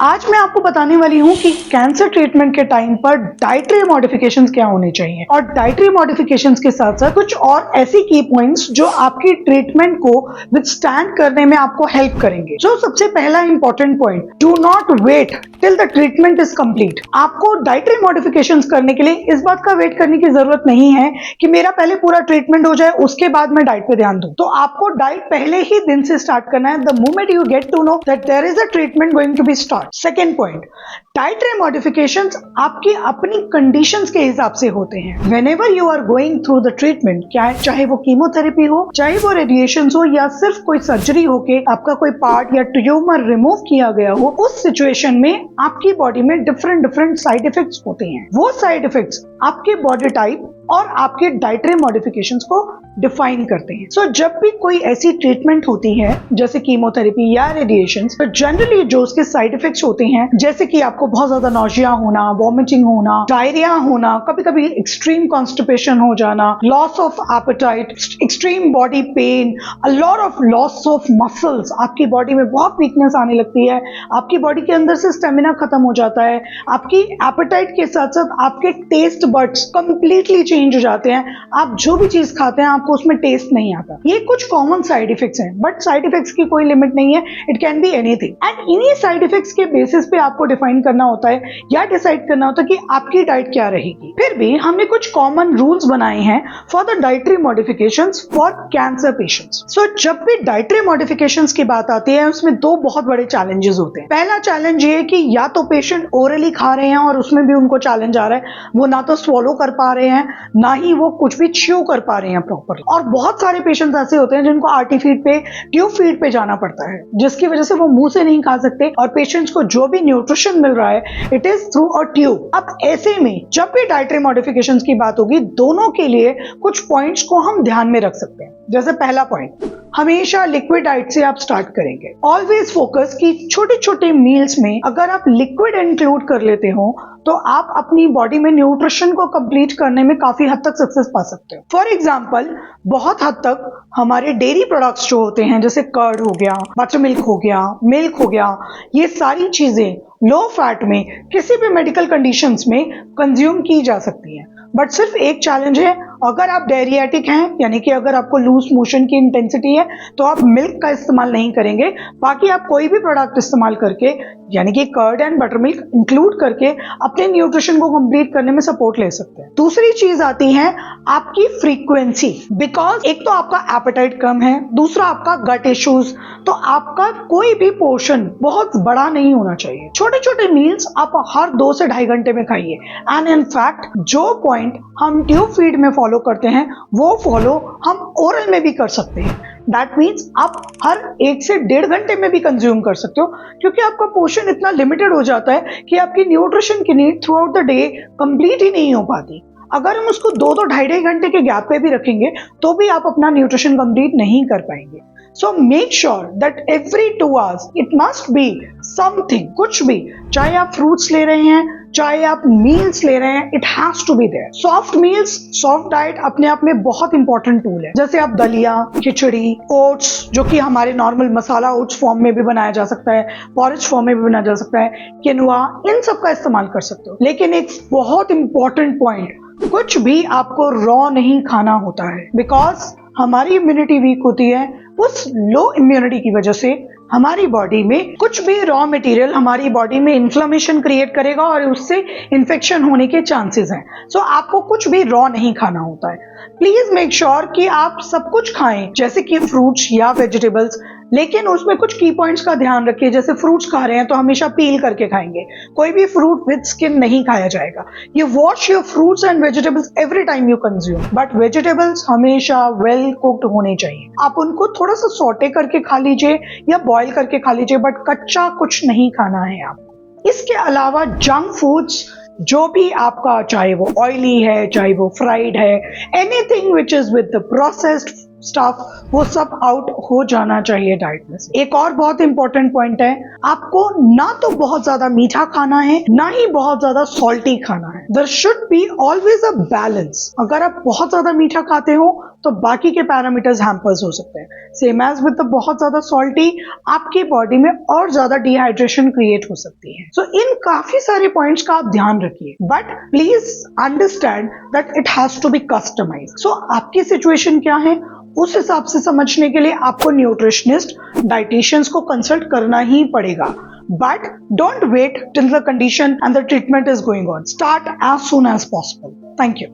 आज मैं आपको बताने वाली हूँ कि कैंसर ट्रीटमेंट के टाइम पर डाइटरी मॉडिफिकेशंस क्या होने चाहिए और डाइटरी मॉडिफिकेशंस के साथ साथ कुछ और ऐसी की पॉइंट्स जो आपकी ट्रीटमेंट को विथस्टैंड करने में आपको हेल्प करेंगे। जो सबसे पहला important point, do not wait till the treatment is complete. आपको डाइटरी मॉडिफिकेशंस करने के लिए इस बात का वेट करने की जरूरत नहीं है कि मेरा पहले पूरा ट्रीटमेंट हो जाए उसके बाद मैं डाइट पे ध्यान दूं। तो आपको डाइट पहले ही दिन से स्टार्ट करना है, the moment you get to know that there is a treatment going to be start. Second point, dietary modifications आपकी अपनी कंडीशंस के हिसाब से होते हैं। Whenever you are going through the treatment, क्या चाहे वो कीमोथेरेपी हो, चाहे वो रेडिएशन हो, या सिर्फ कोई सर्जरी होके आपका कोई पार्ट या ट्यूमर रिमूव किया गया हो, उस सिचुएशन में आपकी बॉडी में डिफरेंट साइड इफेक्ट्स होते हैं। वो साइड इफेक्ट्स आपके बॉडी टाइप और आपके डाइटरी मॉडिफिकेशंस को डिफाइन करते हैं। सो जब भी कोई ऐसी ट्रीटमेंट होती है जैसे कीमोथेरेपी या रेडिएशन, तो जनरली जो उसके साइड इफेक्ट्स होते हैं, जैसे कि आपको बहुत ज्यादा नौजिया होना, वॉमिटिंग होना, डायरिया होना, कभी कभी एक्सट्रीम कॉन्स्टिपेशन हो जाना, loss of appetite, extreme body pain, a lot of loss of muscles, आपकी बॉडी में बहुत वीकनेस आने लगती है, आपकी बॉडी के अंदर से स्टेमिना खत्म हो जाता है, आपकी एपेटाइट के साथ साथ आपके टेस्ट बड्स कंप्लीटली चेंज हो जाते हैं। आप जो भी चीज खाते हैं आपको उसमें टेस्ट नहीं आता। ये कुछ कॉमन साइड इफेक्ट्स हैं, बट साइड इफेक्ट्स की कोई लिमिट नहीं है, it can be anything. And इन्हीं साइड इफेक्ट्स के बेसिस पे आपको डिफाइन करना होता है या डिसाइड करना होता है कि आपकी डाइट क्या रहेगी। फिर भी हमने कुछ कॉमन रूल्स बनाए हैं for the dietary modifications for cancer patients. So जब भी डाइटरी मॉडिफिकेशंस की बात आती है, उसमें दो बहुत बड़े चैलेंजेस होते हैं। पहला चैलेंज ये है कि या तो पेशेंट ओरली खा रहे हैं और उसमें भी उनको चैलेंज आ रहा है, वो ना तो स्वॉलो कर पा रहे हैं, ना ही वो कुछ भी च्यू कर पा रहे हैं प्रॉपरली। और बहुत सारे पेशेंट्स ऐसे होते हैं जिनको आरटी फीड पे, ट्यूब फीड पे जाना पड़ता है, जिसकी वजह से वो मुंह से नहीं खा सकते और पेशेंट्स को जो भी न्यूट्रिशन मिल रहा है it is through a tube. अब ऐसे में जब भी डाइटरी मॉडिफिकेशंस की बात होगी, दोनों के लिए कुछ पॉइंट्स को हम ध्यान में रख सकते हैं। जैसे पहला पॉइंट, हमेशा लिक्विड डाइट से आप स्टार्ट करेंगे। ऑलवेज फोकस कि छोटे छोटे मील्स में अगर आप लिक्विड इंक्लूड कर लेते हो तो आप अपनी बॉडी में न्यूट्रिशन को कंप्लीट करने में काफी हद तक सक्सेस पा सकते हो। फॉर एग्जांपल, बहुत हद तक हमारे डेयरी प्रोडक्ट्स जो होते हैं, जैसे कर्ड हो गया, बटर मिल्क हो गया, मिल्क हो गया, ये सारी चीजें लो फैट में किसी भी मेडिकल कंडीशंस में कंज्यूम की जा सकती हैं। बट सिर्फ एक चैलेंज है, अगर आप डायरियाटिक हैं, यानी कि अगर आपको लूज मोशन की इंटेंसिटी है, तो आप मिल्क का इस्तेमाल नहीं करेंगे। बाकी आप कोई भी प्रोडक्ट इस्तेमाल करके, यानी कि curd and butter milk include करके अपने न्यूट्रिशन को कंप्लीट करने में सपोर्ट ले सकते हैं। दूसरी चीज आती है आपकी फ्रीक्वेंसी, बिकॉज एक तो आपका एपेटाइट कम है, दूसरा आपका गट इश्यूज, तो आपका कोई भी पोर्शन बहुत बड़ा नहीं होना चाहिए। छोटे छोटे मील्स आप हर 2 से 2.5 घंटे में खाइए। एंड इन फैक्ट जो पॉइंट हम ट्यूब फीड में फॉलो करते हैं वो फॉलो हम ओरल में भी कर सकते हैं। दैट मीन्स आप हर 1 से 1.5 घंटे में भी कंज्यूम कर सकते हो, क्योंकि आपका पोर्शन इतना लिमिटेड हो जाता है कि आपकी न्यूट्रिशन की need throughout the day complete ही नहीं हो पाती। अगर हम उसको 2 2.5 घंटे के गैप पे भी रखेंगे तो भी आप अपना न्यूट्रिशन कंप्लीट नहीं कर पाएंगे। So make sure that every 2 hours it must be something, कुछ भी, चाहे आप फ्रूट्स ले रहे हैं, चाहे आप मील्स ले रहे हैं, it has to be there. Soft meals, soft diet अपने आप में बहुत इंपॉर्टेंट टूल है। जैसे आप दलिया, खिचड़ी, ओट्स, जो कि हमारे नॉर्मल मसाला ओट्स फॉर्म में भी बनाया जा सकता है, पॉरेज फॉर्म में भी बनाया जा सकता है, किनुआ, इन सब का इस्तेमाल कर सकते हो। लेकिन एक बहुत इंपॉर्टेंट पॉइंट, कुछ भी आपको रॉ नहीं खाना होता है, बिकॉज हमारी इम्यूनिटी वीक होती है। उस लो इम्यूनिटी की वजह से हमारी बॉडी में कुछ भी रॉ मटेरियल हमारी बॉडी में इन्फ्लेमेशन क्रिएट करेगा और उससे इन्फेक्शन होने के चांसेस हैं। सो आपको कुछ भी रॉ नहीं खाना होता है। प्लीज मेक श्योर कि आप सब कुछ खाएं, जैसे कि फ्रूट्स या वेजिटेबल्स, लेकिन उसमें कुछ की पॉइंट्स का ध्यान रखिए। जैसे फ्रूट्स खा रहे हैं तो हमेशा पील करके खाएंगे, कोई भी फ्रूट विद स्किन नहीं खाया जाएगा। You wash your fruits and vegetables every time you consume, but vegetables हमेशा वेल कुक्ड होने चाहिए। आप उनको थोड़ा सा सॉटे करके खा लीजिए या बॉईल करके खा लीजिए, बट कच्चा कुछ नहीं खाना है आपको। इसके अलावा जंक फूड्स जो भी आपका, चाहे वो ऑयली है, चाहे वो फ्राइड है, anything which is with the processed stuff, वो सब आउट हो जाना चाहिए डाइट में से। एक और बहुत इंपॉर्टेंट पॉइंट है, आपको ना तो बहुत ज्यादा मीठा खाना है, ना ही बहुत ज्यादा सॉल्टी खाना है। There should be always a balance. अगर आप बहुत ज्यादा मीठा खाते हो तो बाकी के पैरामीटर्स हैम्पर्स हो सकते हैं। सेम एज विद द बहुत ज्यादा सॉल्टी, आपकी बॉडी में और ज्यादा डिहाइड्रेशन क्रिएट हो सकती है। सो इन काफी सारे पॉइंट्स का आप ध्यान रखिए, but please understand that it has to be customized. So आपकी सिचुएशन क्या है उस हिसाब से समझने के लिए आपको न्यूट्रिशनिस्ट, डाइटिशियंस को कंसल्ट करना ही पड़ेगा। But don't wait till the condition and the treatment is going on. Start as soon as possible. Thank you.